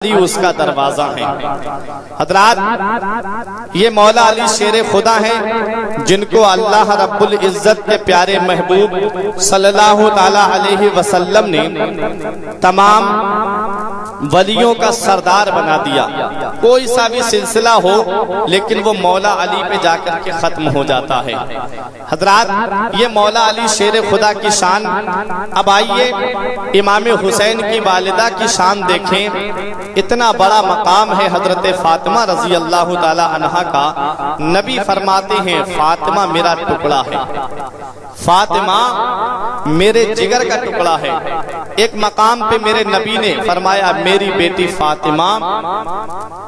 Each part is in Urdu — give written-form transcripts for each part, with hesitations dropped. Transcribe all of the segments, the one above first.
اس کا دروازہ ہے۔ حضرات یہ مولا علی شیر خدا ہیں جن کو اللہ رب العزت کے پیارے محبوب صلی اللہ تعالی علیہ وسلم نے تمام ولیوں کا سردار بنا دیا۔ کوئی سا بھی سلسلہ ہو لیکن وہ مولا علی پہ جا کر کے ختم ہو جاتا ہے۔ حضرات یہ مولا علی شیر خدا کی شان، اب آئیے امام حسین کی والدہ کی شان دیکھیں۔ اتنا بڑا مقام ہے حضرت فاطمہ رضی اللہ تعالی عنہا کا، نبی فرماتے ہیں فاطمہ میرا ٹکڑا ہے، فاطمہ میرے جگر کا ٹکڑا ہے۔ ایک مقام پہ میرے نبی نے فرمایا میری بیٹی فاطمہ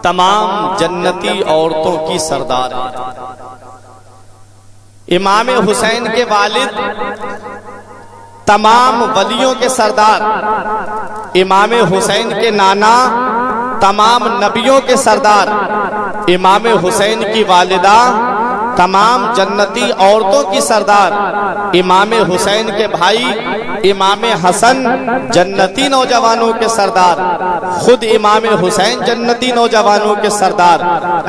تمام جنتی عورتوں کی سردار ہے۔ امام حسین کے والد تمام ولیوں کے سردار، امام حسین کے نانا تمام نبیوں کے سردار، امام حسین کی والدہ تمام جنتی عورتوں کی سردار، امام حسین کے بھائی امام حسن جنتی نوجوانوں کے سردار، خود امام حسین جنتی نوجوانوں کے سردار۔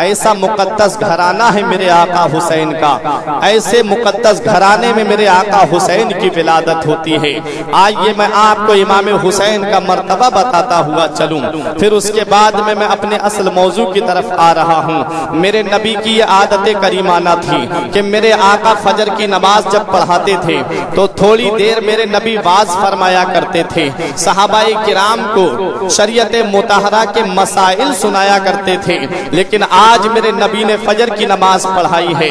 ایسا مقدس گھرانہ ہے میرے آقا حسین کا، ایسے مقدس گھرانے میں میرے آقا حسین کی ولادت ہوتی ہے۔ آئیے میں آپ کو امام حسین کا مرتبہ بتاتا ہوا چلوں، پھر اس کے بعد میں اپنے اصل موضوع کی طرف آ رہا ہوں۔ میرے نبی کی یہ عادت کریمانہ تھی کہ میرے آقا فجر کی نماز جب پڑھاتے تھے تو تھوڑی دیر میرے نبی واز فرمایا کرتے تھے، صحابہ کرام کو شریعت مطہرہ کے مسائل سنایا کرتے تھے۔ لیکن آج میرے نبی نے فجر کی نماز پڑھائی ہے۔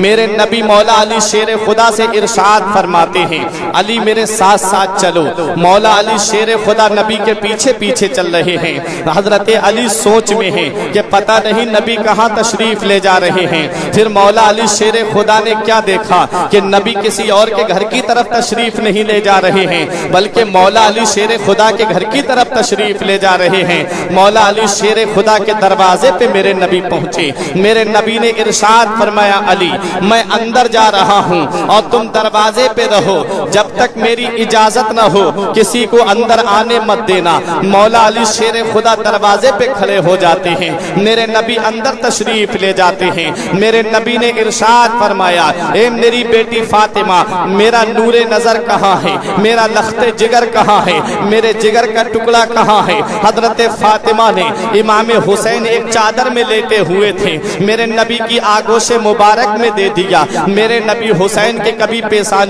میرے نبی مولا علی شیر خدا سے ارشاد فرماتے ہیں علی میرے ساتھ ساتھ چلو۔ مولا علی شیر خدا نبی کے پیچھے پیچھے چل رہے ہیں۔ حضرت علی سوچ میں ہیں کہ پتہ نہیں نبی کہاں تشریف لے جا رہے ہیں۔ پھر مولا علی شیر خدا نے کیا دیکھا کہ نبی کسی اور کے گھر کی طرف تشریف نہیں لے جا رہے ہیں بلکہ مولا علی شیر خدا کے گھر کی طرف تشریف لے جا رہے ہیں۔ مولا علی شیر خدا کے دروازے پہ میرے نبی پہنچے۔ میرے نبی نے ارشاد فرمایا علی میں اندر جا رہا ہوں اور تم دروازے پہ رہو، جب تک میری اجازت نہ ہو کسی کو اندر آنے مت دینا۔ مولا علی شیر خدا دروازے پہ کھڑے ہو جاتے ہیں، میرے نبی اندر تشریف لے جاتے ہیں۔ میرے نبی نے ارشاد فرمایا اے میری بیٹی فاطمہ میرا نور نظر کہاں ہے، میرا لخت جگر کہاں ہے، میرے جگر کا ٹکڑا کہاں ہے۔ حضرت فاطمہ نے امام حسین ایک چادر میں لیٹے ہوئے تھے، میرے نبی کی آغوش مبارک میں دے دیا۔ میرے نبی حسین کے کبھی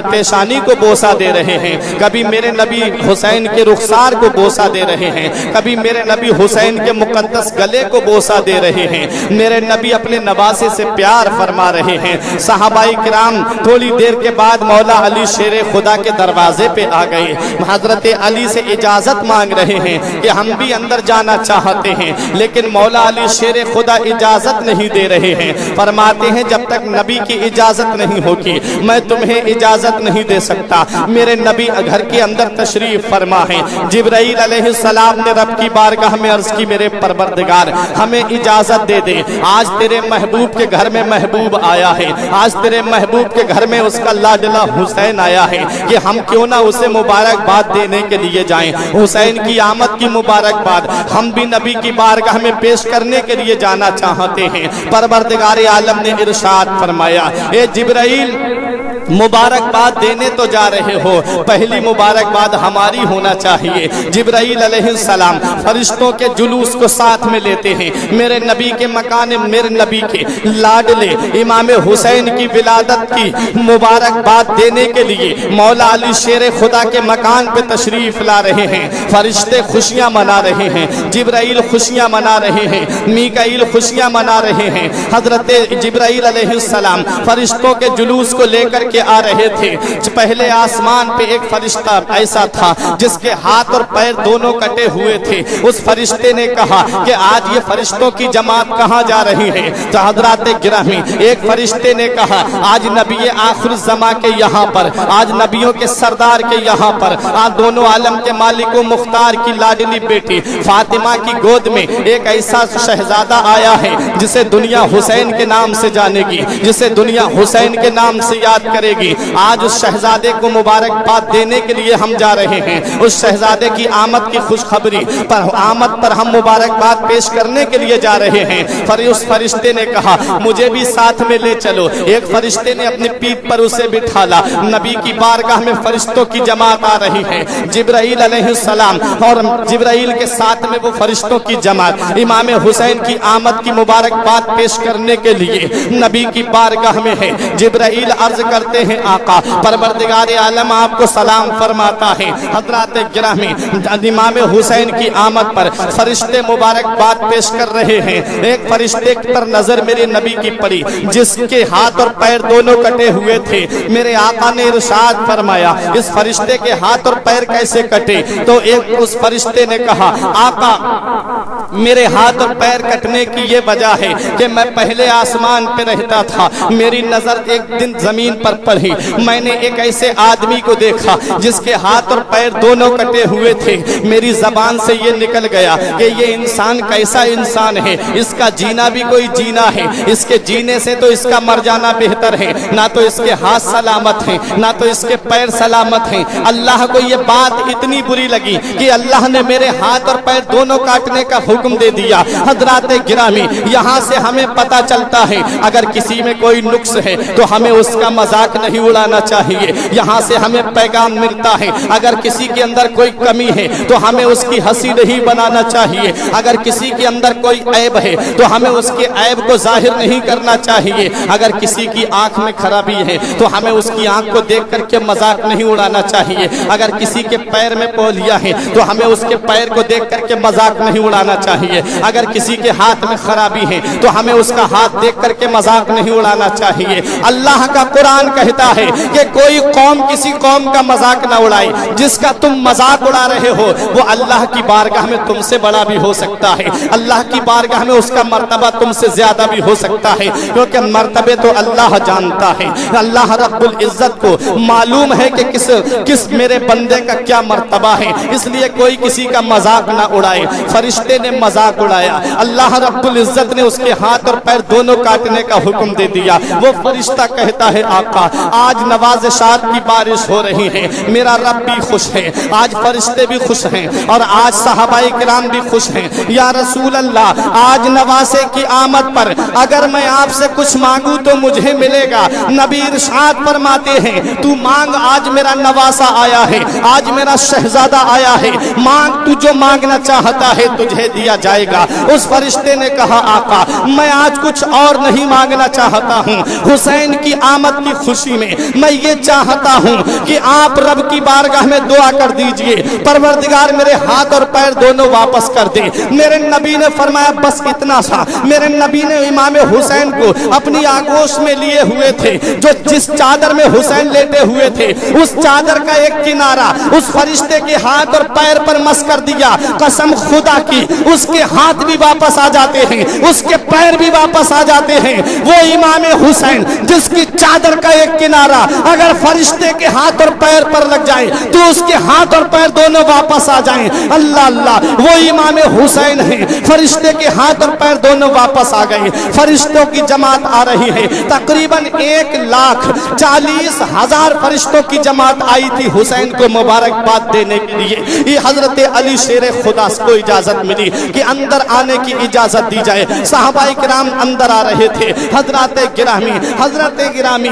پیشانی کو بوسہ دے رہے ہیں، کبھی میرے نبی حسین کے رخسار کو بوسہ دے رہے ہیں، کبھی میرے نبی حسین کے مقدس گلے کو بوسہ دے رہے ہیں۔ میرے نبی اپنے نواسے سے پیار فرما رہے ہیں۔ صحابہ کرام تھوڑی دیر کے بعد مولا علی شیر خدا کے دروازے پہ آ گئے، حضرت علی سے اجازت مانگ رہے ہیں کہ ہم بھی اندر جانا چاہتے ہیں، لیکن مولا علی شیر خدا اجازت نہیں دے رہے ہیں۔ فرماتے ہیں جب تک نبی کی اجازت نہیں ہوگی میں تمہیں اجازت نہیں دے سکتا۔ میرے نبی گھر کے اندر تشریف فرما ہے۔ جبرائیل علیہ السلام نے رب کی بارگاہ میں عرض کی میرے پروردگار ہمیں اجازت دے دے، آج تیرے محبوب کے گھر میں محبوب آیا ہے، آج تیرے محبوب کے گھر میں اس کا لاڈلا حسین آیا ہے کہ ہم کیوں نہ اسے مبارکباد دینے کے لیے جائیں۔ حسین کی آمد کی مبارکباد ہم بھی نبی کی بارگاہ میں پیش کرنے کے لیے جانا چاہتے ہیں۔ پروردگار عالم نے ارشاد فرمایا اے جبرائیل مبارکباد دینے تو جا رہے ہو، پہلی مبارکباد ہماری ہونا چاہیے۔ جبرائیل علیہ السلام فرشتوں کے جلوس کو ساتھ میں لیتے ہیں، میرے نبی کے مکان میرے نبی کے لاڈلے امام حسین کی ولادت کی مبارکباد دینے کے لیے مولا علی شیر خدا کے مکان پہ تشریف لا رہے ہیں۔ فرشتے خوشیاں منا رہے ہیں، جبرائیل خوشیاں منا رہے ہیں، میکائیل خوشیاں منا رہے ہیں۔ حضرت جبرائیل علیہ السلام فرشتوں کے جلوس کو لے کر آ رہے تھے۔ پہلے آسمان پہ ایک فرشتہ ایسا تھا جس کے ہاتھ اور پیر دونوں کٹے ہوئے تھے۔ اس فرشتے نے کہا کہ آج یہ فرشتوں کی جماعت کہاں جا رہی ہے؟ تو حضرات گرامی ایک فرشتے نے کہا آج نبی آخر الزماں کے یہاں پر، آج نبیوں کے سردار کے یہاں پر، آج دونوں عالم کے مالک و مختار کی لاڈلی بیٹی فاطمہ کی گود میں ایک ایسا شہزادہ آیا ہے جسے دنیا حسین کے نام سے جانے گی، جسے دنیا حسین کے نام سے یاد کرے کرے گی۔ آج اس شہزادے کو مبارکباد دینے کے لیے ہم جا رہے ہیں، اس شہزادے کی آمد کی خوشخبری پر آمد پر ہم مبارکباد پیش کرنے کے لیے جا رہے ہیں۔ اس فرشتے نے کہا مجھے بھی ساتھ میں لے چلو۔ ایک فرشتے نے اپنی پیٹھ پر اسے بٹھالا۔ نبی کی بارگاہ میں فرشتوں کی جماعت آ رہی ہے، جبرائیل علیہ السلام اور جبرائیل کے ساتھ میں وہ فرشتوں کی جماعت امام حسین کی آمد کی مبارکباد پیش کرنے کے لیے نبی کی بارگاہ میں ہے۔ جبرائیل عرض کرتے ہیں آقا پروردگار عالم آپ کو سلام فرماتا ہے۔ حضرات گرامی امام حسین کی آمد پر فرشتے مبارکباد پیش کر رہے ہیں۔ ایک فرشتے پر نظر میرے نبی کی پڑی جس کے ہاتھ اور پیر دونوں کٹے ہوئے تھے۔ میرے آقا نے ارشاد فرمایا اس فرشتے کے ہاتھ اور پیر کیسے کٹے؟ تو ایک اس فرشتے نے کہا آقا میرے ہاتھ اور پیر کٹنے کی یہ وجہ ہے کہ میں پہلے آسمان پہ رہتا تھا، میری نظر ایک دن زمین پر پڑی، میں نے ایک ایسے آدمی کو دیکھا جس کے ہاتھ اور پیر دونوں کٹے ہوئے تھے۔ میری زبان سے یہ نکل گیا کہ یہ انسان کیسا انسان ہے، اس کا جینا بھی کوئی جینا ہے، اس کے جینے سے تو اس کا مر جانا بہتر ہے۔ نہ تو اس کے ہاتھ سلامت ہیں، نہ تو اس کے پیر سلامت ہیں۔ اللہ کو یہ بات اتنی بری لگی کہ اللہ نے میرے ہاتھ اور پیر دونوں کاٹنے کا حکم دے دیا۔ حضرات گرامی یہاں سے ہمیں پتہ چلتا ہے اگر کسی میں کوئی نقص ہے تو ہمیں اس کا مذاق نہیں اڑانا چاہیے۔ یہاں سے ہمیں پیغام ملتا ہے اگر کسی کے اندر کوئی کمی ہے تو ہمیں اس کی ہنسی نہیں بنانا چاہیے۔ اگر کسی کے اندر کوئی عیب ہے تو ہمیں اس کے عیب کو ظاہر نہیں کرنا چاہیے۔ اگر کسی کی آنکھ میں خرابی ہے تو ہمیں اس کی آنکھ کو دیکھ کر کے مذاق نہیں اڑانا چاہیے۔ اگر کسی کے پیر میں پولیا ہے تو ہمیں اس کے پیر کو دیکھ کر کے مذاق نہیں اڑانا چاہیے۔ اگر کسی کے ہاتھ میں خرابی ہے تو ہمیں اس کا ہاتھ دیکھ کر کے مذاق نہیں اڑانا چاہیے۔ اللہ کا قرآن کہتا ہے کہ کوئی قوم کسی قوم کا مذاق نہ اڑائے، جس کا تم مذاق اڑا رہے ہو وہ اللہ کی بارگاہ میں تم سے بڑا بھی ہو سکتا ہے، اللہ کی بارگاہ میں اس کا مرتبہ تم سے زیادہ بھی ہو سکتا ہے، کیونکہ مرتبے تو اللہ جانتا ہے۔ اللہ رب العزت کو معلوم ہے کہ کس میرے بندے کا کیا مرتبہ ہے، اس لیے کوئی کسی کا مذاق نہ اڑائے۔ فرشتے نے مذاق اڑایا، اللہ رب العزت نے اس کے ہاتھ اور پیر دونوں کاٹنے کا حکم دے دیا۔ وہ فرشتہ کہتا ہے آقا آج نوازشات کی بارش ہو رہی ہے، میرا رب بھی خوش ہے، آج فرشتے بھی خوش ہیں اور آج صحابہ کرام بھی خوش ہیں۔ یا رسول اللہ آج نواسے کی آمد پر اگر میں آپ سے کچھ مانگوں تو مجھے ملے گا۔ نبی ارشاد فرماتے ہیں تو مانگ، آج میرا نواسا آیا ہے، آج میرا شہزادہ آیا ہے، مانگ تو جو مانگنا چاہتا ہے تجھے دیا جائے گا۔ اس فرشتے نے کہا آقا میں آج کچھ اور نہیں مانگنا چاہتا ہوں، حسین کی آمد کی خوشی میں یہ چاہتا ہوں کہ آپ رب کی بارگاہ میں دعا کر دیجئے پروردگار میرے ہاتھ اور پیر دونوں واپس کر دے۔ میرے نبی نے فرمایا بس اتنا سا۔ میرے نبی نے امام حسین کو اپنی آغوش میں لیے ہوئے تھے، جو جس چادر میں حسین لیٹے ہوئے تھے اس چادر کا ایک کنارہ اس فرشتے کے ہاتھ اور پیر پر مس کر دیا۔ قسم خدا کی اس کے ہاتھ بھی واپس آ جاتے ہیں، اس کے پیر بھی واپس آ جاتے ہیں۔ وہ امام حسین جس کی چادر کا ایک کنارہ اگر فرشتے کے ہاتھ اور پیر پر لگ جائے تو اس کے ہاتھ اور پیر دونوں واپس آ جائیں۔ اللہ اللہ وہ امام حسین ہیں، فرشتے کے ہاتھ اور پیر دونوں واپس آ گئے۔ فرشتوں کی جماعت آ رہی ہے، تقریباً 1,40,000 فرشتوں کی جماعت آئی تھی حسین کو مبارکباد دینے کے لیے۔ یہ حضرت علی شیر خدا کو اجازت ملی کہ اندر آنے کی اجازت دی جائے۔ صحابہ کرام اندر آ رہے تھے۔ حضرت گرامی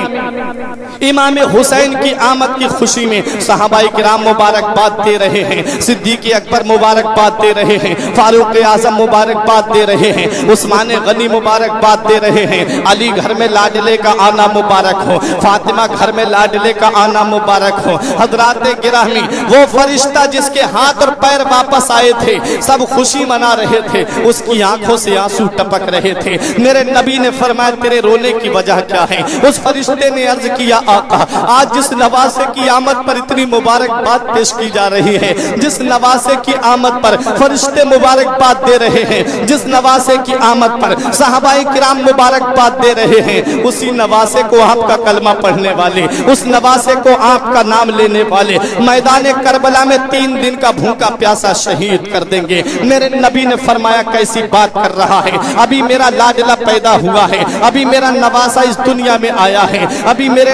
امام حسین کی آمد کی خوشی میں صحابہ کرام مبارکباد دے رہے ہیں، صدیق اکبر مبارکباد دے رہے ہیں، فاروق اعظم مبارکباد دے رہے ہیں، عثمان غنی مبارکباد دے رہے ہیں۔ علی گھر میں لاڈلے کا آنا مبارک ہو، فاطمہ گھر میں لاڈلے کا آنا مبارک ہو۔ حضرات گرامی وہ فرشتہ جس کے ہاتھ اور پیر واپس آئے تھے سب خوشی منا رہے تھے، اس کی آنکھوں سے آنسو ٹپک رہے تھے۔ میرے نبی نے فرمایا تیرے رونے کی وجہ کیا ہے؟ اس فرشتے نے عرض کیا آقا آج جس نواسے کی آمد پر اتنی مبارکباد پیش کی جا رہی ہے، جس نواسے کی آمد پر فرشتے مبارکباد دے رہے ہیں، جس نواسے کی آمد پر صحابہ کرام مبارکباد دے رہے ہیں، اسی نواسے کو آپ کا کلمہ پڑھنے والے، اس نواسے کو آپ کا نام لینے والے میدان کربلا میں 3 دن کا بھوکا پیاسا شہید کر دیں گے۔ میرے نبی نے فرمایا کیسی بات کر رہا ہے؟ ابھی میرا لاڈلا پیدا ہوا ہے، ابھی میرا نواسا اس دنیا میں آیا ہے، ابھی میرے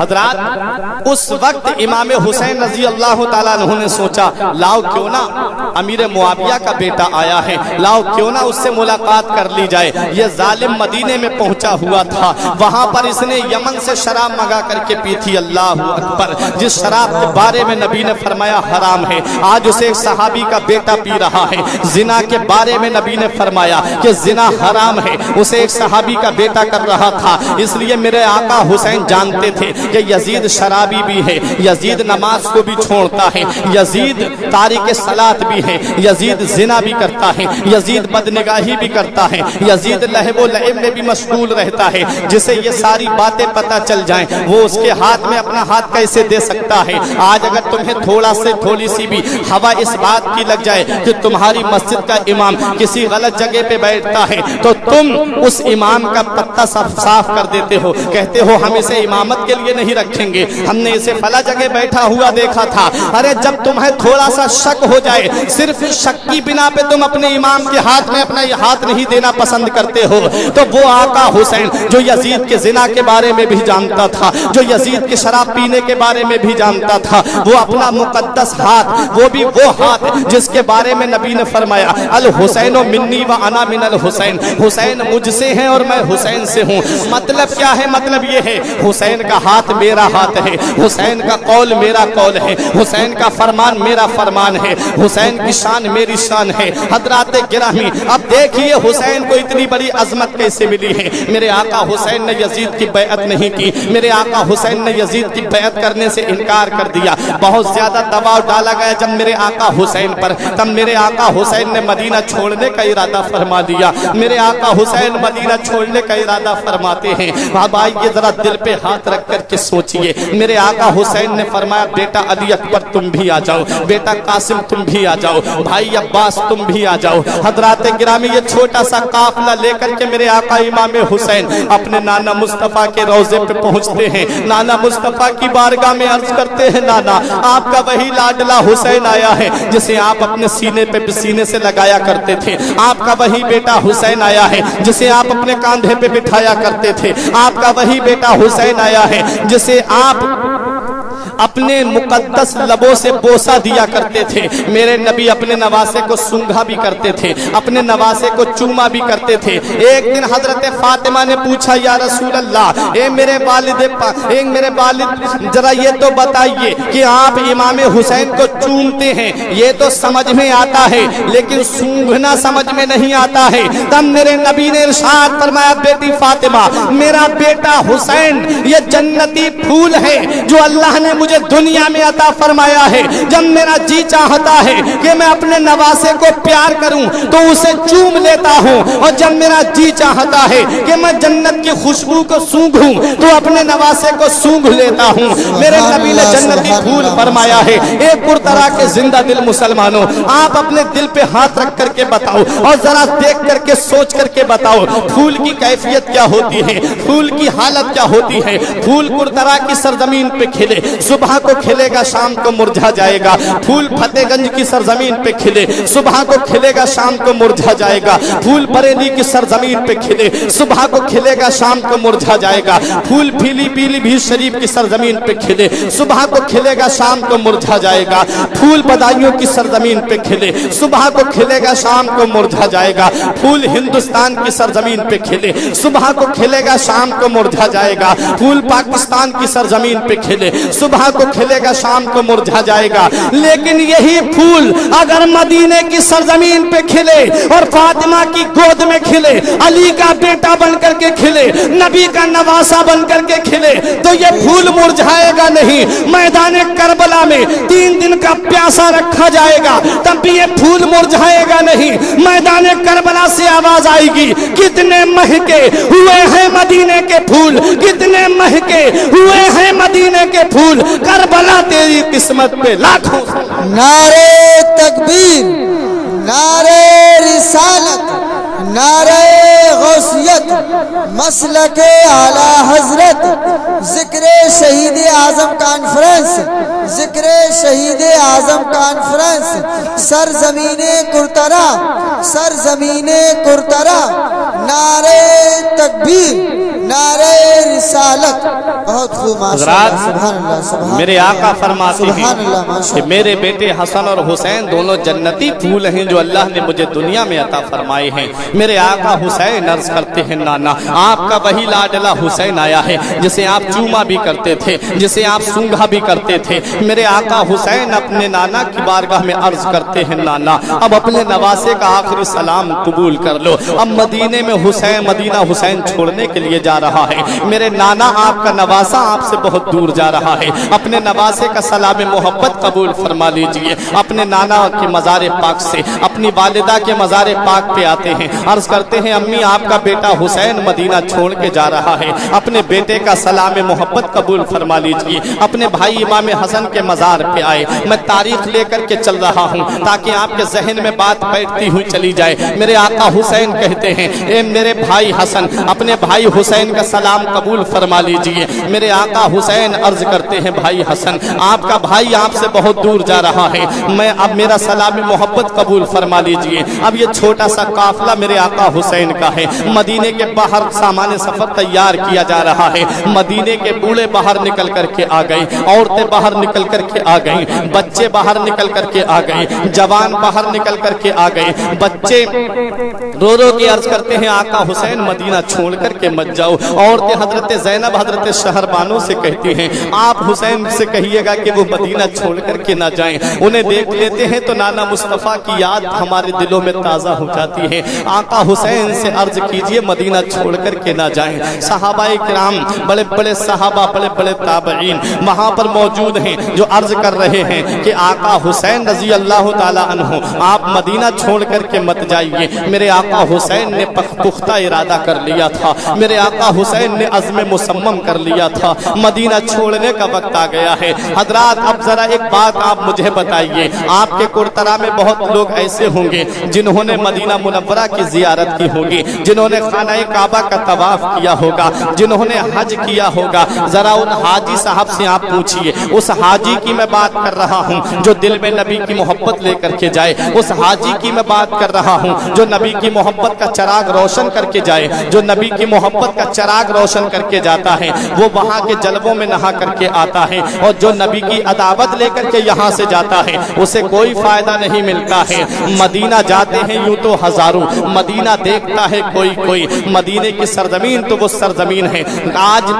حضرات اس وقت امام حسین رضی اللہ تعالیٰ عنہ نے سوچا لاؤ کیوں نہ امیر معاویہ کا بیٹا آیا ہے، لاؤ کیوں نہ اس سے ملاقات کر لی جائے۔ یہ ظالم مدینے میں پہنچا ہوا تھا، وہاں پر اس نے یمن سے شراب منگا کر کے پی تھی، اللہ اکبر، جس شراب کے بارے میں نبی نے فرمایا حرام ہے، آج اسے ایک صحابی کا بیٹا پی رہا ہے۔ زنا کے بارے میں نبی نے فرمایا کہ زنا حرام ہے، اسے ایک صحابی کا بیٹا کر رہا تھا۔ اس لیے میرے آقا حسین جانتے تھے کہ یزید شرابی بھی ہے، یزید نماز کو بھی چھوڑتا ہے، یزید تارک صلاۃ بھی ہے، یزید زنا بھی کرتا ہے، یزید بدنگاہی بھی کرتا ہے، یزید لہو و لعب میں بھی مشغول رہتا ہے۔ جسے یہ ساری باتیں پتہ چل جائیں وہ اس کے ہاتھ میں اپنا ہاتھ کیسے دے سکتا ہے۔ آج اگر تمہیں تھوڑی سی بھی ہوا اس بات کی لگ جائے کہ تمہاری مسجد کا امام کسی غلط جگہ پہ بیٹھتا ہے تو تم اس امام کا پتہ صاف کر دیتے ہو، کہتے ہو ہم اسے امامت کے لیے نہیں رکھیں گے، ہم نے اسے فلاں جگہ بیٹھا ہوا دیکھا تھا۔ ارے جب تمہیں تھوڑا سا شک ہو جائے، صرف شک کی بنا پہ تم اپنے امام کے ہاتھ میں اپنا ہاتھ نہیں دینا پسند کرتے ہو، تو وہ آقا حسین جو یزید کے زنا کے بارے میں بھی جانتا تھا، جو یزید کے شراب پینے کے بارے میں بھی جانتا تھا، وہ اپنا مقدس ہاتھ، وہ بھی وہ ہاتھ جس کے بارے میں نبی نے فرمایا الحسین منی و انا من الحسین، حسین مجھ سے ہیں اور میں حسین سے ہوں۔ مطلب کیا ہے؟ مطلب یہ ہے حسین کا ہاتھ میرا ہاتھ ہے، حسین کا قول میرا قول ہے، حسین کا فرمان میرا فرمان ہے، حسین کی شان میری شان ہے۔ حضرات گرامی اب دیکھیے حسین کو اتنی بڑی عظمت کیسے ملی ہے۔ میرے آقا حسین نے یزید کی بیعت نہیں کی، میرے آقا حسین نے یزید کی بیعت کرنے سے انکار کر دیا۔ بہت زیادہ دباؤ ڈالا گیا جب میرے آقا حسین پر، تب میرے آقا حسین نے مدینہ چھوڑنے کا ارادہ فرما دیا۔ میرے آقا حسین مدینہ چھوڑنے کا ارادہ فرماتے ہیں۔ اب آئیے ذرا دل پہ ہاتھ رکھ کر کے سوچئے، میرے آقا حسین نے فرمایا بیٹا علی اکبر تم بھی آ جاؤ، بیٹا قاسم تم بھی آ جاؤ، بھائی عباس تم بھی آ جاؤ۔ حضرات گرامی یہ چھوٹا سا قافلہ لے کر کے میرے آقا امام حسین اپنے نانا مصطفیٰ کے روضے پہ پہنچتے ہیں۔ نانا مصطفیٰ کی بارگاہ میں عرض کرتے ہیں نانا آپ کا وہی لاڈلا حسین آیا ہے جسے آپ اپنے سینے پہ سینے سے لگایا کرتے تھے، آپ کا وہی بیٹا حسین آیا ہے جسے آپ اپنے کاندھے پہ بٹھایا کرتے تھے، آپ کا وہی بیٹا حسین آیا ہے جسے آپ اپنے مقدس لبوں سے بوسہ دیا کرتے تھے۔ میرے نبی اپنے نواسے کو سونگھا بھی کرتے تھے، اپنے نواسے کو چوما بھی کرتے تھے۔ ایک دن حضرت فاطمہ نے پوچھا یا رسول اللہ اے میرے والد ذرا یہ تو بتائیے کہ آپ امام حسین کو چومتے ہیں یہ تو سمجھ میں آتا ہے لیکن سونگھنا سمجھ میں نہیں آتا ہے۔ تب میرے نبی نے ارشاد فرمایا بیٹی فاطمہ میرا بیٹا حسین یہ جنتی پھول ہے جو اللہ نے مجھے دنیا میں عطا فرمایا ہے۔ جب میرا جی چاہتا ہے کہ میں اپنے نواسے کو پیار کروں تو اسے چوم لیتا ہوں، اور جب میرا جی چاہتا ہے کہ میں جنت کی خوشبو کو سونگھوں تو اپنے نواسے کو سونگھ لیتا ہوں۔ میرے نبی نے جنتی پھول فرمایا ہے۔ ایک پرطرح کے زندہ دل مسلمانوں آپ اپنے دل پہ ہاتھ رکھ کر کے بتاؤ اور ذرا دیکھ کر کے سوچ کر کے بتاؤ پھول کی کیفیت کیا ہوتی ہے، پھول کی حالت کیا ہوتی ہے۔ پھول پرطرح کی سرزمین پہ کھلے، صبح کو کھلے گا شام کو مرجھا جائے گا۔ پھول فتح گنج کی سرزمین پہ کھلے، صبح کو کھلے گا شام کو مرجھا جائے گا۔ پھول بریلی کی سرزمین پہ کھلے، صبح کو کھلے گا شام کو مرجھا جائے گا۔ پھول پیلی بھی شریف کی سرزمین پہ کھلے، صبح کو کھلے گا شام کو مرجھا جائے گا۔ پھول بدایوں کی سرزمین پہ کھلے، صبح کو کھلے گا شام کو مرجھا جائے گا۔ پھول ہندوستان کی سرزمین پہ کھلے، صبح کو کھلے گا شام کو مرجھا جائے گا۔ پھول پاکستان کی سرزمین پہ کھلے، صبح کو کھلے گا شام کو مرجھا جائے گا۔ لیکن یہی پھول اگر مدینے کی سرزمین پہ کھلے اور فاطمہ کی گود میں کھلے، علی کا بیٹا بن کر کے کھلے، نبی کا نواسا بن کر کے کھلے تو یہ پھول مرجھائے گا نہیں۔ میدان کربلا میں 3 دن کا پیاسا رکھا جائے گا تب بھی یہ پھول مرجھائے گا نہیں۔ میدان کربلا سے آواز آئے گی کتنے مہکے ہوئے ہیں مدینے کے پھول، کتنے مہکے ہوئے ہیں مدینے کے پھول، کربلا تیری قسمت پہ لاکھوں۔ نعرے تکبیر، نعرے رسالت، نعرے غوثیت، مسلک اعلی حضرت، ذکر شہید اعظم کانفرنس، ذکر شہید اعظم کانفرنس، سرزمین کرترا، سرزمین کرترا، نعرے تکبیر، نعرے رسالت۔ بہت خوب ماشاء حضرات، اللہ، سبحان اللہ، سبحان میرے آقا فرماتے ہیں سبحان اللہ، ماشاء کہ اللہ۔ میرے بیٹے حسن اور حسین دونوں جنتی پھول ہیں جو اللہ نے مجھے دنیا میں عطا فرمائے ہیں۔ میرے آقا حسین عرض کرتے ہیں نانا آپ کا وہی لاڈلا حسین آیا ہے جسے آپ چوما بھی کرتے تھے، جسے آپ سونگھا بھی کرتے تھے۔ میرے آقا حسین اپنے نانا کی بارگاہ میں عرض کرتے ہیں نانا اب اپنے نواسے کا آخری سلام قبول کر لو، اب مدینے میں مدینہ حسین چھوڑنے کے لیے جا رہا ہے۔ میرے نانا آپ کا نواسا آپ سے بہت دور جا رہا ہے، اپنے نواسے کا سلام محبت قبول فرما لیجئے۔ اپنے نانا کے مزار پاک سے اپنی والدہ کے مزار پاک پہ آتے ہیں، عرض کرتے ہیں امی آپ کا بیٹا حسین مدینہ چھوڑ کے جا رہا ہے، اپنے بیٹے کا سلام محبت قبول فرما لیجئے۔ اپنے بھائی امام حسن کے مزار پہ آئے، میں تاریخ لے کر کے چل رہا ہوں تاکہ آپ کے ذہن میں بات بیٹھتی ہوئی چلی جائے۔ میرے آقا حسین کہتے ہیں اے میرے بھائی حسن اپنے بھائی حسین کا سلام قبول فرما لیجئے۔ میرے آقا حسین عرض کرتے ہیں بھائی حسن آپ کا بھائی آپ سے بہت دور جا رہا ہے، میں اب میرا سلام محبت قبول فرما لیجئے۔ اب یہ چھوٹا سا قافلہ میرے آقا حسین کا ہے، مدینے کے باہر سامان سفر تیار کیا جا رہا ہے۔ مدینے کے بوڑھے باہر نکل کر کے آ گئے، عورتیں باہر نکل کر کے آ گئیں، بچے باہر نکل کر کے آ گئے، جوان باہر نکل کر کے آ گئے۔ بچے رو رو کے عرض کرتے ہیں آقا حسین مدینہ چھوڑ کر کے مت جاؤ۔ عورتیں حضرت زینب حضرت شہربانو سے کہتی ہیں آپ حسین سے کہیے گا کہ وہ مدینہ چھوڑ کر کے نہ جائیں، انہیں دیکھ لیتے ہیں تو نانا مصطفیٰ کی یاد ہمارے دلوں میں تازہ ہو جاتی ہے۔ آقا حسین سے عرض کیجئے مدینہ چھوڑ کر کے نہ جائیں۔ صحابہ کرام بڑے بڑے صحابہ بڑے بڑے تابعین وہاں پر موجود ہیں جو عرض کر رہے ہیں کہ آقا حسین رضی اللہ تعالی عنہ آپ مدینہ چھوڑ کر کے مت جائیے۔ میرے آقا حسین نے پختہ ارادہ کر لیا تھا، میرے آقا حسین نے عزم مصمم کر لیا تھا، مدینہ چھوڑنے کا وقت آ گیا ہے۔ حضرات اب ذرا ایک بات آپ مجھے بتائیے، آپ کے کرترا میں بہت لوگ ایسے ہوں گے جنہوں نے مدینہ منورہ کی زیارت کی ہوگی، جنہوں نے خانہ کعبہ کا طواف کیا ہوگا، جنہوں نے حج کیا ہوگا۔ ذرا ان حاجی صاحب سے آپ پوچھئے، اس حاجی کی میں بات کر رہا ہوں جو دل میں نبی کی محبت لے کر کے جائے، اس حاجی کی میں بات کر رہا ہوں جو نبی کی محبت کا چراغ روشن کر کے جائے، جو نبی کی محبت کا چراغ روشن کر کے جاتا ہے وہ وہاں کے جلووں میں نہا کر کے آتا ہے، اور جو نبی کی عداوت لے کر کے یہاں سے جاتا ہے اسے کوئی فائدہ نہیں ملتا ہے۔ مدینہ جاتے ہیں یوں تو ہزاروں، مدینہ دیکھتا ہے کوئی کوئی، مدینے کی سرزمین تو وہ سرزمین ہے۔ آج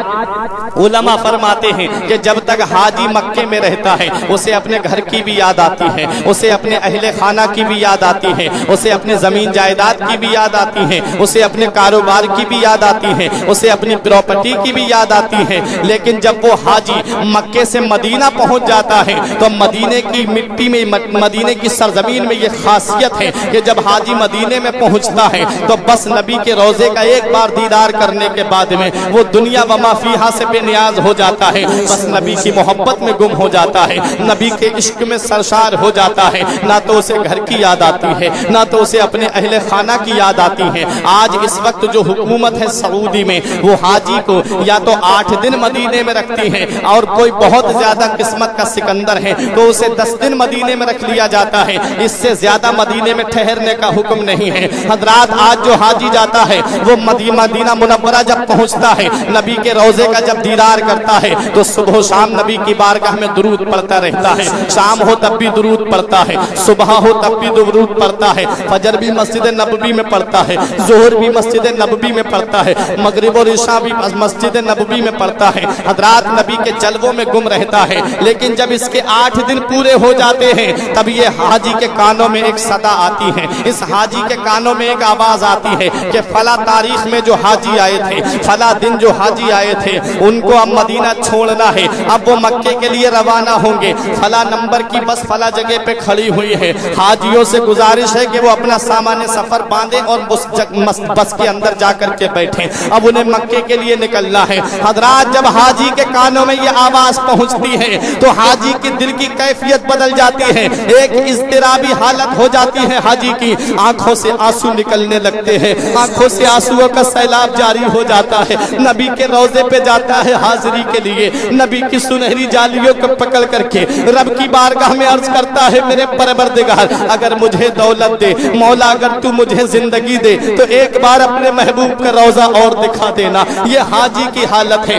علماء فرماتے ہیں کہ جب تک حاجی مکے میں رہتا ہے اسے اپنے گھر کی بھی یاد آتی ہے، اسے اپنے اہل خانہ کی بھی یاد آتی ہے، اسے اپنے زمین جائیداد کی بھی یاد آتی ہے، اسے اپنے کاروبار کی بھی یاد آتی ہے، اسے اپنی پراپرٹی کی بھی یاد آتی ہے۔ لیکن جب وہ حاجی مکے سے مدینہ پہنچ جاتا ہے تو مدینے کی مٹی میں، مدینے کی سرزمین میں یہ خاصیت ہے کہ جب حاجی مدینے میں پہنچتا ہے تو بس نبی کے روضے کا ایک بار دیدار کرنے کے بعد میں وہ دنیا وما فیہا سے بے نیاز ہو جاتا ہے، بس نبی کی محبت میں گم ہو جاتا ہے، نبی کے عشق میں سرشار ہو جاتا ہے۔ نہ تو اسے گھر کی یاد آتی ہے، نہ تو اسے اپنے اہل خانہ کی یاد آتی ہے۔ آج اس وقت جو حکومت ہے سعودی میں وہ حاجی کو یا تو 8 دن مدینے میں رکھتی ہے، اور کوئی بہت زیادہ قسمت کا سکندر ہے تو اسے 10 دن مدینے میں رکھ لیا جاتا ہے، اس سے زیادہ مدینے میں ٹھہرنے کا حکم نہیں ہے۔ حضرات آج جو حاجی جاتا ہے وہ مدینہ منورہ جب پہنچتا ہے، نبی کے روضے کا جب دیدار کرتا ہے تو صبح و شام نبی کی بارگاہ میں درود پڑھتا رہتا ہے، شام ہو تب بھی درود پڑھتا ہے، صبح ہو تب بھی درود پڑھتا ہے، فجر بھی مسجد نبوی میں پڑھتا ہے، ظہر بھی مسجد نبوی میں پڑھتا ہے، مغرب اور عشاء بھی مسجد نبوی میں پڑھتا ہے۔ حضرات نبی کے جلووں میں گم رہتا ہے، لیکن جب اس کے 8 دن پورے ہو جاتے ہیں تب یہ حاجی کے کانوں میں ایک صدا آتی ہے، اس حاجی کے کانوں میں ایک آواز آتی ہے کہ فلاں تاریخ میں جو حاجی آئے تھے، فلاں دن جو حاجی آئے تھے ان کو اب مدینہ چھوڑنا ہے، اب وہ مکے کے لیے روانہ ہوں گے، فلاں نمبر کی بس فلاں جگہ پہ کھڑی ہوئی ہے۔ حاجیوں سے گزارش ہے کہ وہ اپنا سامان سفر باندھیں اور بس کے اندر جا کر کے بیٹھیں، اب انہیں مکے کے لیے نکلنا ہے۔ حضرات جب حاجی کے کانوں میں یہ آواز پہنچتی ہے تو حاجی کی دل کی کیفیت بدل جاتی ہے، ایک اضطرابی حالت ہو جاتی ہے حاجی کی، آنکھوں سے آنسو نکلنے لگتے ہیں، آنکھوں سے آنسوؤں کا سیلاب جاری ہو جاتا ہے، نبی کے روضے پہ جاتا ہے حاضری کے لیے، نبی کی سنہری جالیوں کو پکڑ کر کے رب کی بارگاہ میں عرض کرتا ہے میرے پروردگار اگر مجھے دولت دے، مولا اگر تو مجھے زندگی دے تو ایک بار اپنے محبوب کا روضہ اور دکھا دینا۔ یہ حاجی کی حالت ہے۔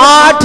8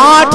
8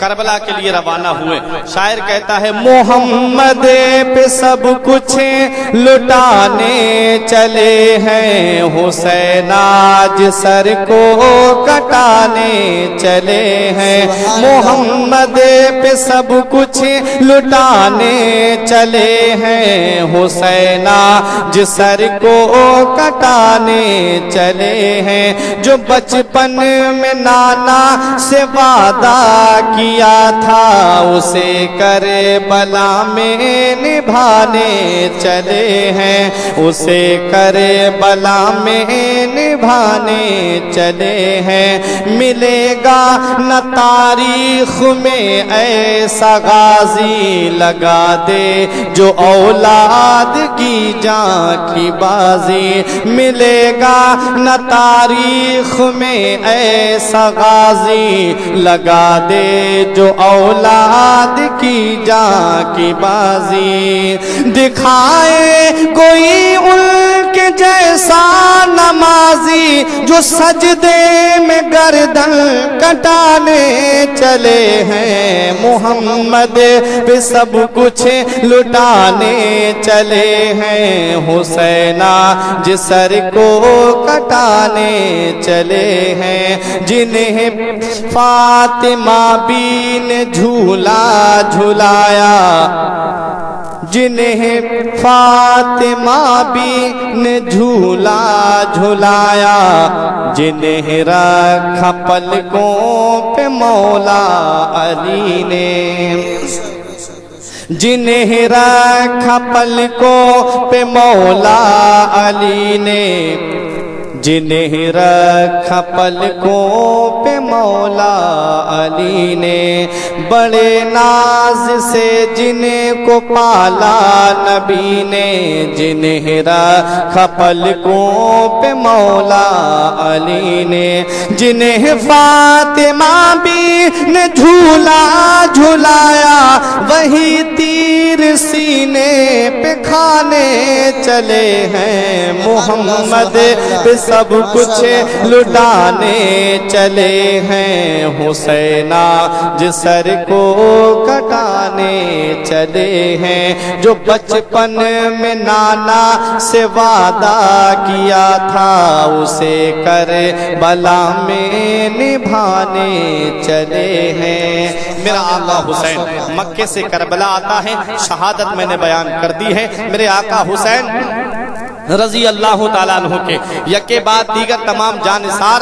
کربلا کے لیے روانہ ہوئے. شاعر کہتا ہے محمد پہ سب کچھ لٹانے چلے ہیں، حسین آج سر کو کٹانے چلے ہیں. محمد پہ سب کچھ لٹانے چلے ہیں، حسین آج سر کو کٹانے چلے ہیں. جو بچپن میں نانا سے وعدہ کیا تھا، اسے کربلا میں نبھانے چلے ہیں، اسے کربلا میں نبھانے چلے ہیں. ملے گا نہ تاریخ میں ایسا غازی، لگا دے جو اولاد کی جان کی بازی. ملے گا نہ تاریخ میں ایسا غازی، لگا دے جو اولاد کی جان کی بازی. دکھائے کوئی ان کے جیسا نمازی، جو سجدے میں گردن کٹانے چلے ہیں. محمد پہ سب کچھ لٹانے چلے ہیں، حسین جس سر کو کٹانے چلے ہیں. جنہیں فاطمہ بھی نے جھولا جھلایا، جنہیں فاطمہ بھی نے جھولا جھلایا، جنہیں رکھا پلکوں پہ مولا علی نے، جنہیں رکھا پلکوں پہ مولا علی نے، جنہیں رکھا پلکوں پہ مولا علی نے. بڑے ناز سے جنہیں کو پالا نبی نے، جنہیں رکھا پلکوں پہ مولا علی نے. جنہیں فاطمہ بھی نے جھولا جھلایا، وہی تیر سینے پہ کھانے چلے ہیں. محمد پہ سب کچھ لٹانے چلے ہیں، حسین جس سر کو کٹانے چلے ہیں. جو بچپن میں نانا سے وعدہ کیا تھا، اسے کربلا میں نبھانے چلے ہیں. میرا آقا حسین مکے سے کربلا آتا ہے، شہادت میں نے بیان کر دی ہے. میرے آقا حسین رضی اللہ تعالیٰ عنہ کے یکے بعد دیگر تمام جانثار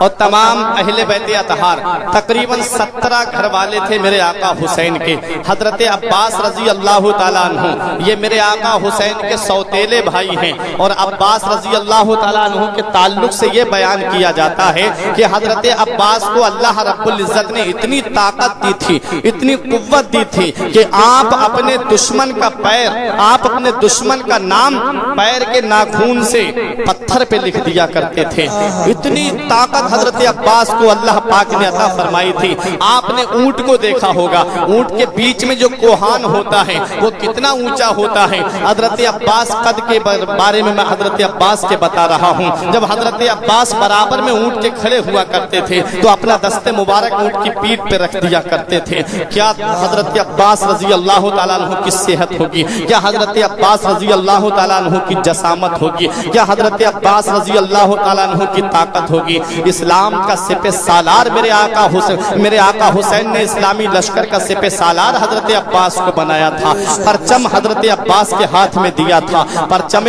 اور تمام اہل بیت اطہار، تقریباً 17 گھر والے تھے میرے آقا حسین کے. حضرت عباس رضی اللہ تعالیٰ عنہ یہ میرے آقا حسین کے سوتیلے بھائی ہیں، اور عباس رضی اللہ تعالیٰ عنہ کے تعلق سے یہ بیان کیا جاتا ہے کہ حضرت عباس کو اللہ رب العزت نے اتنی طاقت دی تھی، اتنی قوت دی تھی کہ آپ اپنے دشمن کا پیر، آپ اپنے دشمن کا نام پیر کے ناخون سے پتھر پہ لکھ دیا کرتے تھے. اتنی طاقت حضرت عباس کو اللہ پاک نے عطا فرمائی تھی. آپ نے اونٹ کو دیکھا ہوگا، اونٹ کے بیچ میں جو کوہان ہوتا ہے وہ کتنا اونچا ہوتا ہے. حضرت عباس قد کے بارے میں حضرت عباس کے بتا رہا ہوں. جب حضرت عباس برابر میں اونٹ کے کھڑے ہوا کرتے تھے تو اپنا دست مبارک اونٹ کی پیٹھ پہ رکھ دیا کرتے تھے. کیا حضرت عباس رضی اللہ تعالیٰ عنہ کی صحت ہوگی، کیا حضرت عباس رضی اللہ تعالیٰ عنہ کی جسامت ہوگی، کیا حضرت عباس رضی اللہ تعالیٰ عنہ کی طاقت ہوگی. اسلام کا سپہ سالار میرے آقا حسین نے اسلامی لشکر کا سپہ سالار حضرت عباس کو بنایا تھا. پرچم حضرت عباس کے ہاتھ میں دیا تھا. پرچم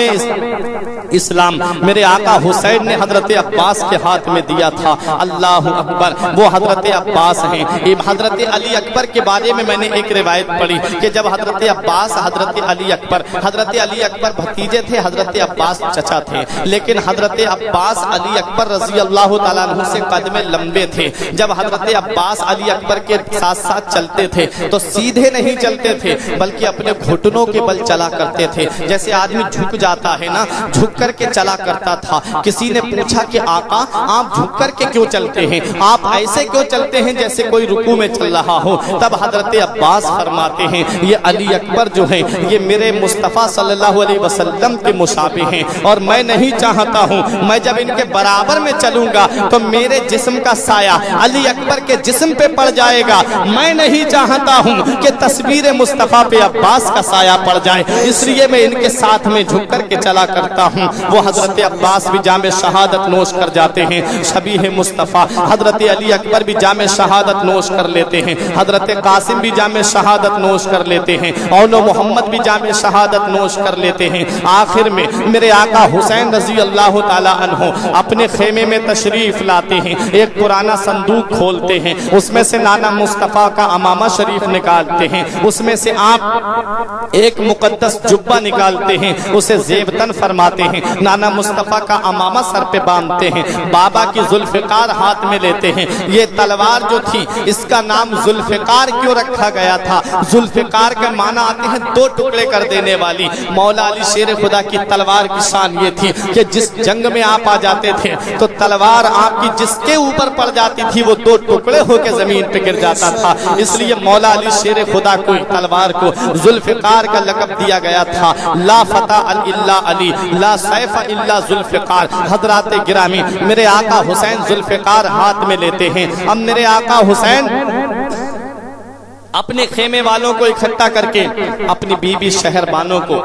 اسلام میرے آقا حسین نے حضرت عباس کے ہاتھ میں دیا تھا. اللہ اکبر. وہ حضرت عباس ہیں. حضرت علی اکبر کے بارے میں نے ایک روایت پڑھی کہ جب حضرت عباس حضرت علی اکبر بھتیجے تھے، حضرت عباس چچا تھے، لیکن حضرت عباس علی اکبر رضی اللہ تعالیٰ عنہ سے قد میں لمبے تھے. جب حضرت عباس علی اکبر کے ساتھ ساتھ چلتے تھے تو سیدھے نہیں چلتے تھے بلکہ اپنے گھٹنوں کے بل چلا کرتے تھے. جیسے آدمی جھک جاتا ہے نا، جھک کر کے چلا کرتا تھا. کسی نے پوچھا کہ آقا آپ جھک کر کے کیوں چلتے ہیں, آپ ایسے کیوں چلتے ہیں جیسے کوئی رکوع میں چل رہا ہو؟ تب حضرت عباس فرماتے ہیں یہ علی اکبر جو ہیں یہ میرے مصطفیٰ صلی اللہ علیہ وسلم کے مشابہ ہیں, اور میں نہیں چاہتا ہوں میں جب ان کے برابر میں چلوں گا تو میرے جسم کا سایہ علی اکبر کے جسم پہ پڑ جائے گا. میں نہیں چاہتا ہوں کہ تصویر مصطفیٰ پہ عباس کا سایہ پڑ جائے, اس لیے میں ان کے ساتھ میں جھک کر کے چلا کرتا ہوں. وہ حضرت عباس بھی جام شہادت نوش کر جاتے ہیں شبیہ مصطفیٰ. حضرت علی اکبر بھی جام شہادت نوش کر لیتے ہیں. حضرت قاسم بھی جام شہادت نوش کر لیتے ہیں. اولو محمد بھی جام شہادت نوش کر لیتے ہیں. آخر میں میرے آقا حسین رضی اللہ تعالی عنہ اپنے خیمے میں تشریف لاتے ہیں. ایک پرانا صندوق کھولتے ہیں, اس میں سے نانا مصطفیٰ کا امامہ شریف نکالتے ہیں, اس میں سے آپ ایک مقدس جبہ نکالتے ہیں, اسے زیبتن فرماتے ہیں. نانا مصطفیٰ کا امامہ سر پہ باندھتے ہیں, بابا کی ذوالفقار ہاتھ میں لیتے ہیں. یہ تلوار جو تھی اس کا نام ذوالفقار کیوں رکھا گیا تھا؟ ذوالفقار کا معنی آتے ہیں دو ٹکڑے کر دینے والی. مولا علی شیر خدا کی تلوار کی شان یہ تھی کہ جس جنگ میں آپ آ جاتے تھے تو تلوار آپ کی جس کے اوپر پڑ جاتی تھی وہ دو ٹکڑے ہو کے زمین پہ گر جاتا تھا. اس لیے مولا علی شیر خدا کو تلوار کو ذوالفقار کا لقب دیا گیا تھا. لا فتح الا علی, لا سیف الا ذوالفقار. حضرات گرامی میرے آقا حسین ذوالفقار ہاتھ میں لیتے ہیں. اب میرے آقا حسین اپنے خیمے والوں کو اکٹھا کر کے اپنی بیوی شہربانوں کو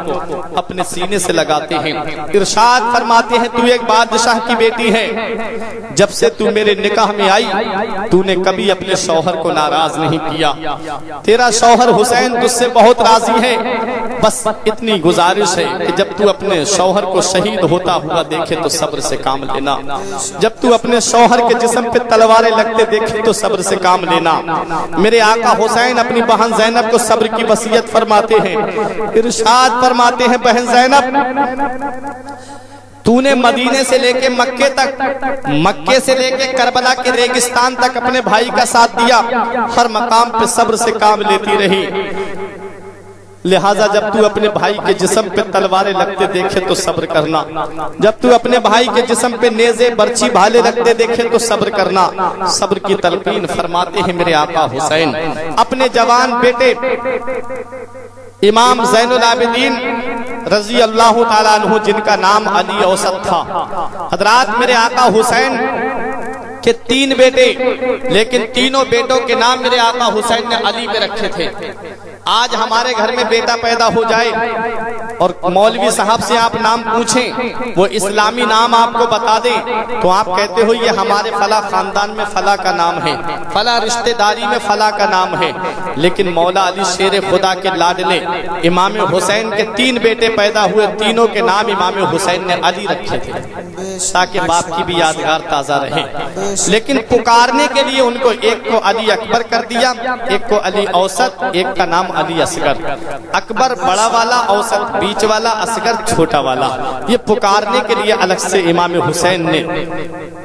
اپنے سینے سے لگاتے ہیں. ارشاد فرماتے ہیں تو ایک بادشاہ کی بیٹی ہے, جب سے تو میرے نکاح میں آئی تو نے کبھی اپنے شوہر کو ناراض نہیں کیا. تیرا شوہر حسین تجھ سے بہت راضی ہے, بس اتنی گزارش ہے کہ جب تو اپنے شوہر کو شہید ہوتا ہوا دیکھے تو صبر سے کام لینا. جب تو اپنے شوہر کے جسم پہ تلواریں لگتے دیکھے تو صبر سے کام لینا. میرے آقا حسین اپنی بہن زینب کو صبر کی وصیت فرماتے ہیں. ارشاد فرماتے ہیں بہن زینب تو نے مدینے سے لے کے مکے تک, مکے سے لے کے کربلا کے ریگستان تک اپنے بھائی کا ساتھ دیا, ہر مقام پہ صبر سے کام لیتی رہی. لہٰذا جب تو اپنے بھائی کے جسم پہ تلواریں لگتے دیکھے تو صبر کرنا. جب تو اپنے بھائی کے جسم پہ نیزے برچی بھالے لگتے دیکھے تو صبر کرنا. صبر کی تلقین فرماتے ہیں میرے آقا حسین اپنے جوان بیٹے امام زین العابدین رضی اللہ تعالیٰ عنہ جن کا نام علی اوسط تھا. حضرات میرے آقا حسین کے 3 بیٹے, لیکن تینوں بیٹوں کے نام میرے آقا حسین نے علی پہ رکھے تھے. آج ہمارے گھر میں بیٹا پیدا ہو جائے اور مولوی صاحب سے آپ نام پوچھیں, وہ اسلامی نام آپ کو بتا دیں تو آپ کہتے ہو یہ ہمارے فلاں خاندان میں فلاں کا نام ہے, فلاں رشتہ داری میں فلاں کا نام ہے. لیکن مولا علی شیر خدا کے لاڈلے امام حسین کے 3 بیٹے پیدا ہوئے, تینوں کے نام امام حسین نے علی رکھے تھے تاکہ باپ کی بھی یادگار تازہ رہے. لیکن پکارنے کے لیے ان کو ایک کو علی اکبر کر دیا, ایک کو علی اوسط, ایک کا نام علی اصغر. اکبر بڑا والا, اوسط بیچ والا, اصغر چھوٹا والا. یہ پکارنے کے لیے الگ سے امام حسین نے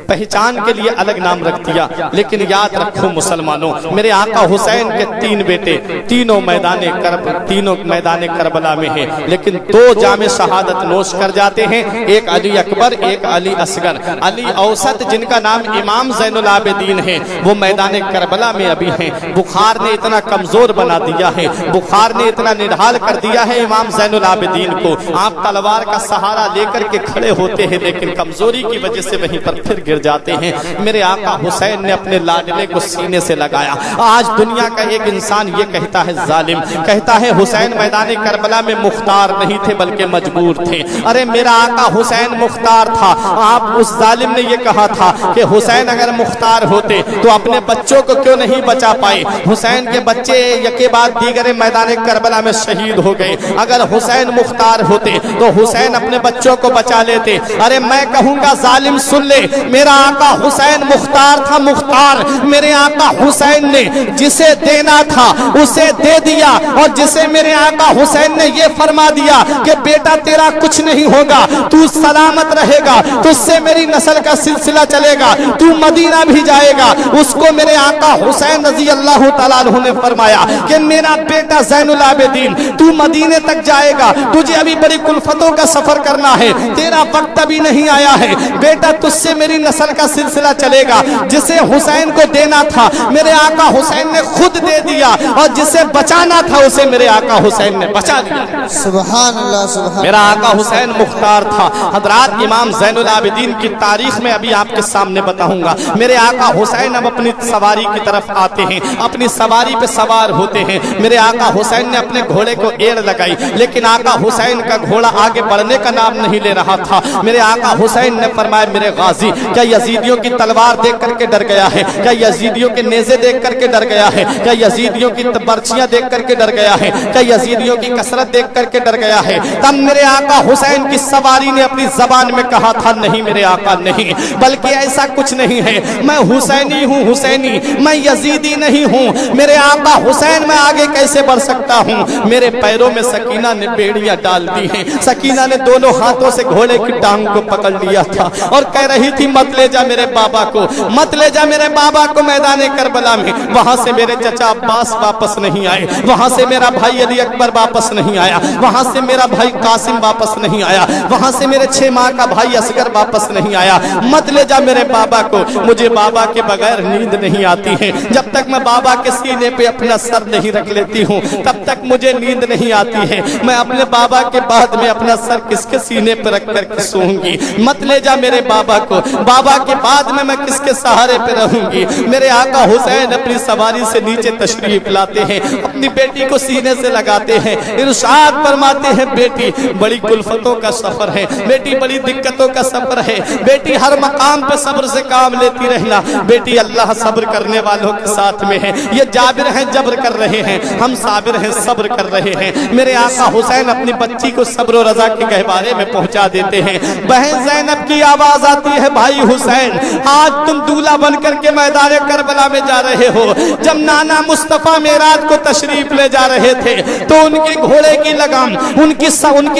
پہچان کے لیے الگ نام رکھ دیا. لیکن یاد رکھو مسلمانوں میرے آقا حسین کے 3 بیٹے تینوں میدان کربلا میں ہیں, لیکن 2 جام شہادت نوش کر جاتے ہیں, ایک علی اکبر ایک علی اصغر. علی اوسط جن کا نام امام زین العابدین ہے وہ میدان کربلا میں ابھی ہیں. بخار نے اتنا کمزور بنا دیا ہے, بخار نے اتنا نڈھال کر دیا ہے امام زین العابدین کو. آپ تلوار کا سہارا لے کر کے کھڑے ہوتے ہیں لیکن کمزوری کی وجہ سے وہیں پر پھر گر جاتے ہیں. میرے آقا حسین نے اپنے لاڈلے کو سینے سے لگایا. آج دنیا کا ایک انسان یہ کہتا ہے ظالم, کہتا ہے حسین میدان کربلا میں مختار نہیں تھے بلکہ مجبور تھے. ارے میرا آقا حسین مختار تھا. آپ اس ظالم نے یہ کہا تھا کہ حسین اگر مختار ہوتے تو اپنے بچوں کو کیوں نہیں بچا پائے. حسین کے بچے یکے بعد دیگر میدان کربلا میں شہید ہو گئے. اگر حسین مختار ہوتے تو حسین اپنے بچوں کو بچا لیتے. ارے میں کہوں گا ظالم سن لے, میرا آقا حسین مختار تھا، مختار میرے آقا حسین نے جسے دینا تھا اسے دے دیا، اور جسے میرے آقا حسین نے یہ فرما دیا کہ بیٹا تیرا کچھ نہیں ہوگا، تو سلامت رہے گا، تجھ سے میری نسل کا سلسلہ چلے گا، تو مدینہ بھی جائے گا، اس کو میرے آقا حسین رضی اللہ تعالیٰ عنہ نے فرمایا کہ میرا بیٹا زین العابدین تو مدینے تک جائے گا، تجھے ابھی بڑی کلفتوں کا سفر کرنا ہے، تیرا وقت ابھی نہیں آیا ہے، بیٹا تجھ سے میری نسل کا سلسلہ چلے گا۔ جسے حسین کو دینا تھا میرے آقا حسین نے خود دے دیا، اور جسے بچانا تھا اسے میرے آقا حسین نے بچا دیا۔ سبحان اللہ سبحان میرا آقا حسین مختار تھا۔ حضرات امام زین العابدین کی تاریخ میں ابھی آپ کے سامنے بتاؤں گا۔ میرے آقا حسین اب اپنی سواری کی طرف آتے ہیں، اپنی سواری پہ سوار ہوتے ہیں۔ میرے آقا حسین نے اپنے گھوڑے کو ایڑ لگائی، لیکن آقا حسین کا گھوڑا آگے بڑھنے کا نام نہیں لے رہا تھا۔ میرے آقا حسین نے فرمایا میرے غازی کیا یزیدیوں کی تلوار دیکھ کر کے ڈر گیا ہے؟ کیا یزیدیوں کے نیزے دیکھ کر کے ڈر گیا ہے؟ کیا یزیدیوں کی برچیاں دیکھ کر کے ڈر گیا ہے؟ کیا یزیدیوں کی کثرت دیکھ کر کے ڈر گیا ہے؟ تب میرے آقا حسین کی سواری نے اپنی زبان میں کہا تھا نہیں میرے آقا نہیں، بلکہ ایسا کچھ نہیں ہے، میں حسینی ہوں، حسینی، میں یزیدی نہیں ہوں۔ میرے آقا حسین میں آگے کیسے بڑھ سکتا ہوں؟ میرے پیروں میں سکینہ نے بیڑیاں ڈال دی ہیں۔ سکینہ نے دونوں ہاتھوں سے گھوڑے کی ٹانگ کو پکڑ لیا تھا اور کہہ رہی تھی مت لے جا میرے بابا کو، مت لے جا میرے بابا کو میدان کربلا میں۔ وہاں سے میرے چچا عباس واپس نہیں آئے، وہاں سے میرا بھائی علی اکبر واپس نہیں آیا، وہاں سے میرا بھائی قاسم واپس نہیں آیا، وہاں سے میرے 6 ماہ کا بھائی اصغر واپس نہیں آیا۔ مت لے جا میرے بابا کو، مجھے بابا کے بغیر نیند نہیں آتی ہے، جب تک میں بابا کے سینے پہ اپنا سر نہیں رکھ لیتی ہوں تب تک مجھے نیند نہیں آتی ہے۔ میں اپنے بابا کے بعد میں اپنا سر کس کے سینے پہ رکھ کر کے سوؤں گی؟ مت لے جا میرے بابا کو، بابا کے بعد میں کس کے سہارے پہ رہوں گی؟ میرے آقا حسین اپنی سواری سے نیچے تشریف لاتے ہیں، اپنی بیٹی کو سینے سے لگاتے ہیں، ارشاد فرماتے ہیں بیٹی بڑی کلفتوں کا سفر ہے، بیٹی بڑی دقتوں کا سفر ہے، بیٹی ہر مقام پہ صبر سے کام لیتی رہنا، بیٹی اللہ صبر کرنے والوں کے ساتھ میں ہے۔ یہ جابر ہیں جبر کر رہے ہیں، ہم صابر ہیں صبر کر رہے ہیں۔ میرے آقا حسین اپنی بچی کو صبر و رضا کے گہوارے میں پہنچا دیتے ہیں۔ بہن زینب کی آواز آتی ہے بھائی حسین آج تم دولہا بن کر کے میدان کربلا میں جا رہے ہو۔ جب نانا مصطفیٰ معراج کو تشریف لے جا رہے تھے تو ان کے گھوڑے کی لگام، ان کی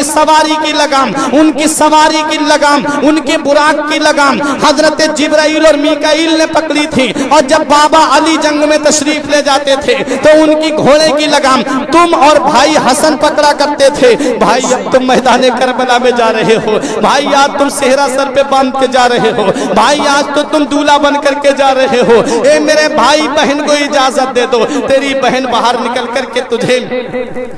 سواری کی لگام، ان کی سواری کی لگام، ان کے براق کی لگام حضرت جبرائیل اور میکائیل نے پکڑی تھی، اور جب بابا علی جنگ میں تشریف لے جاتے تھے تو ان کی گھوڑے کی لگام تم اور بھائی حسن پکڑا کرتے تھے۔ بھائی اب تم میدان کربلا میں جا رہے ہو، بھائی آج تم صحرا سر پہ باندھ کے جا رہے ہو، بھائی آج تو تم دولہا بن کر کے جا رہے ہو۔ اے میرے بھائی بہن کو اجازت دے دو، تیری بہن باہر نکل کر کے تجھے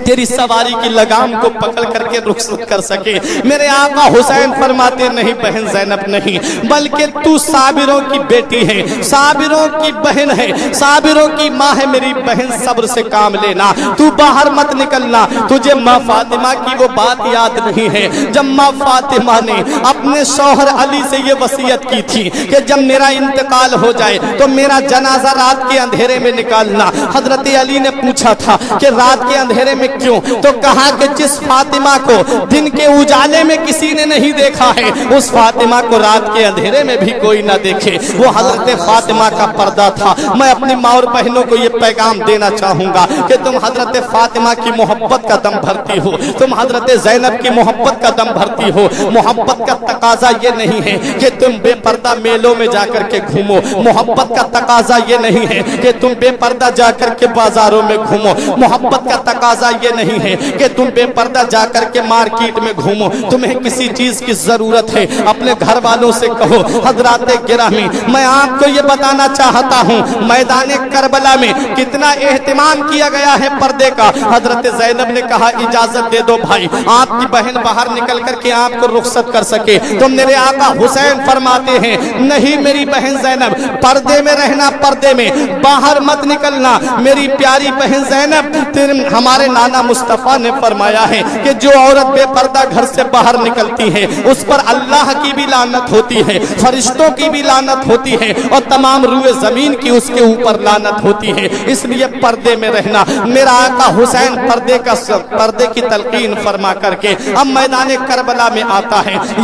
تیری سواری کی لگام کو پکڑ کر کے رخصت کر سکے۔ میرے آقا حسین فرماتے نہیں بہن زینب نہیں، بلکہ تو صابروں کی بیٹی ہے، صابروں کی بہن ہے، صابروں کی ماں ہے، میری بہن صبر سے کام لینا، تو باہر مت نکلنا۔ تجھے ماں فاطمہ کی وہ بات یاد نہیں ہے جب ماں فاطمہ نے اپنے شوہر علی سے یہ وصیت کی تھی کہ جب میرا انتقال ہو جائے تو میرا جنازہ رات کے اندھیرے میں نکالنا۔ حضرت علی نے پوچھا تھا کہ رات کے اندھیرے میں کیوں؟ تو کہا کہ جس فاطمہ کو دن کے اجالے میں کسی نے نہیں دیکھا ہے اس فاطمہ کو رات کے اندھیرے میں بھی کوئی نہ دیکھے۔ وہ حضرت فاطمہ کا پردہ تھا۔ میں اپنی ماں اور بہنوں کو یہ پیغام دینا چاہوں گا کہ تم حضرت فاطمہ کی محبت کا دم بھرتی ہو، تم حضرت زینب کی محبت کا دم بھرتی ہو۔ محبت کا تقاضا یہ نہیں ہے کہ تم بے پردہ میلوں میں جا کر کے گھومو، محبت کا تقاضا یہ نہیں ہے کہ تم بے پردہ جا کر کے بازاروں میں گھومو، محبت کا تقاضا یہ نہیں ہے کہ تم بے پردہ جا کر کے مارکیٹ میں گھومو۔ تمہیں کسی چیز کی ضرورت ہے اپنے گھر والوں سے کہو۔ حضرات گرامی میں آپ کو یہ بتانا چاہتا ہوں میدان کربلا میں کتنا اہتمام کیا گیا ہے پردے کا۔ حضرت زینب نے کہا اجازت دے دو بھائی آپ کی بہن باہر نکل کر کے آپ کو رخصت کر سکے، تو میرے آقا حسین فرماتے ہیں نہیں میری بہن زینب پردے میں رہنا، پردے میں باہر مت نکلنا۔ میری پیاری بہن زینب ہمارے نانا مصطفیٰ نے فرمایا ہے کہ جو عورت بے پردہ گھر سے باہر نکلتی ہے اس پر اللہ کی بھی لعنت ہوتی ہے، فرشتوں کی بھی لعنت ہوتی ہے، اور تمام روئے زمین کی اس کے اوپر لعنت ہوتی ہے۔ اس لیے پردے میں رہنا۔ میرا آقا حسین پردے کی تلقین فرما کر کے اب میدان کربلا میں آتا ہے۔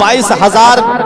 22,000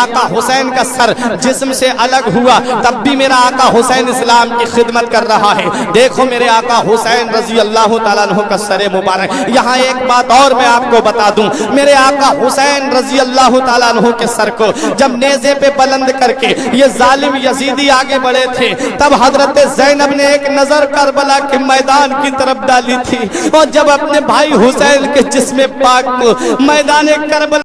آقا حسین کا سر جسم سے الگ ہوا تب بھی میرا آقا حسین اسلام کی خدمت کر رہا ہے. دیکھو میرے آقا حسین رضی اللہ تعالیٰ عنہ کا سر مبارک. یہاں ایک بات اور میں آپ کو بتا دوں, میرے آقا حسین رضی اللہ تعالیٰ عنہ کے سر کو جب نیزے پہ بلند کر کے یہ ظالم یزیدی آگے بڑھے تھے تب حضرت زینب نے ایک نظر کربلا کے میدان کی طرف ڈالی تھی, اور جب اپنے بھائی حسین کے جسم پاک کو میدان کربلا